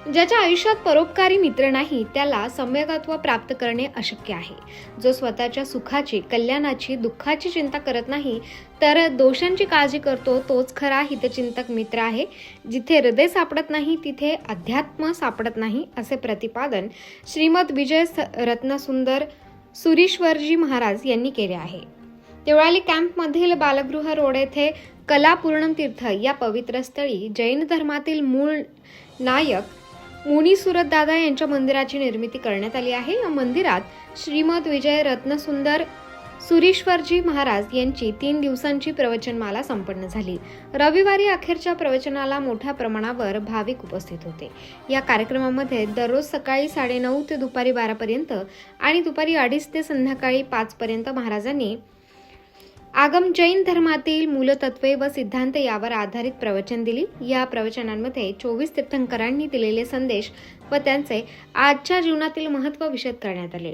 ज्याच्या आयुष्यात परोपकारी मित्र नाही त्याला सम्यकत्व प्राप्त करणे अशक्य आहे. जो स्वतःच्या सुखाची, कल्याणाची, दुःखाची चिंता करत नाही तर दोषांची काळजी करतो तोच खरा हितचिंतक मित्र आहे. जिथे हृदय सापडत नाही तिथे अध्यात्म सापडत नाही, असे प्रतिपादन श्रीमद विजय रत्नसुंदर सुरीश्वरजी महाराज यांनी केले आहे. देवळाली कॅम्पमधील बालगृह रोड येथे कलापूर्णम तीर्थ या पवित्र स्थळी जैन धर्मातील मूळ नायक मुनी सुरतदादा यांच्या मंदिराची निर्मिती करण्यात आली आहे. या मंदिरात श्रीमद विजय रत्नसुंदर सुरीश्वरजी महाराज यांची 3 दिवसांची प्रवचनमाला संपन्न झाली. रविवारी अखेरच्या प्रवचनाला मोठ्या प्रमाणावर भाविक उपस्थित होते. या कार्यक्रमामध्ये दररोज सकाळी 9:30 ते दुपारी 12 पर्यंत आणि दुपारी 2:30 ते संध्याकाळी 5 पर्यंत महाराजांनी आगम जैन धर्मातील मूलतत्वे व सिद्धांत यावर आधारित प्रवचन दिली. या प्रवचनांमध्ये 24 तीर्थंकरांनी दिलेले संदेश व त्यांचे आजच्या जीवनातील महत्त्व विशद करण्यात आले.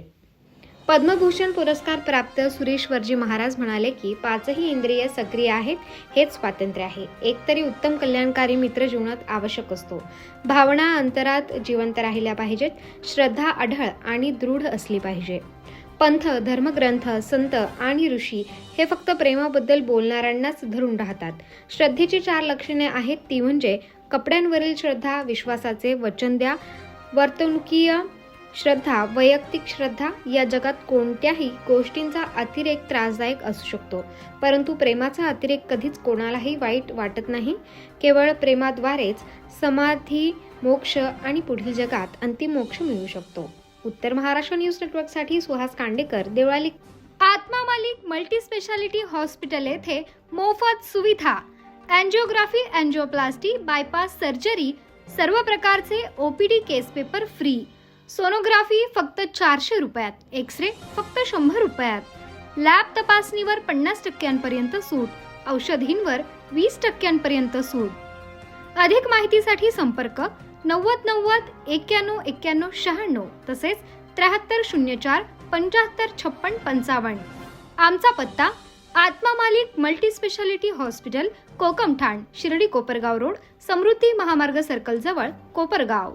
पद्मभूषण पुरस्कार प्राप्त सुरेश्वरजी महाराज म्हणाले की 5ही इंद्रिय सक्रिय आहेत हेच स्वातंत्र्य आहे. एकतरी उत्तम कल्याणकारी मित्र जीवनात आवश्यक असतो. भावना अंतरात जिवंत राहिल्या पाहिजेत. श्रद्धा अढळ आणि दृढ असली पाहिजे. पंथ, धर्मग्रंथ, संत आणि ऋषी हे फक्त प्रेमाबद्दल बोलणाऱ्यांनाच धरून राहतात. श्रद्धेची 4 लक्षणे आहेत ती म्हणजे कपड्यांवरील श्रद्धा, विश्वासाचे वचन द्या, वर्तणुकीय श्रद्धा, वैयक्तिक श्रद्धा. या जगात कोणत्याही गोष्टींचा अतिरेक त्रासदायक असू शकतो, परंतु प्रेमाचा अतिरेक कधीच कोणालाही वाईट वाटत नाही. केवळ प्रेमाद्वारेच समाधी, मोक्ष आणि पुढील जगात अंतिम मोक्ष मिळू शकतो. उत्तर महाराष्ट्र न्यूज नेटवर्कसाठी सुहास कांडेकर, देवळाली. आत्मा मालिक मल्टी स्पेशालिटी हॉस्पिटल येथे मोफत सुविधा, अँजिओग्राफी, अँजिओप्लास्टी, बायपास सर्जरी, सर्व प्रकारचे OPD केस पेपर फ्री. सोनोग्राफी फक्त 400 रुपयात, एक्सरे फक्त 100 रुपयात, लॅब तपासणीवर 50% सूट, औषधींवर 20% सूट. अधिक माहितीसाठी संपर्क 90 90 91 91 96 तसेच 7304 75 56 55. आमचा पत्ता Atma Malik multi speciality hospital, Kokamthan, Shirdi Kopargaon road, Samruddhi Mahamarg circle जवळ, कोपरगाव.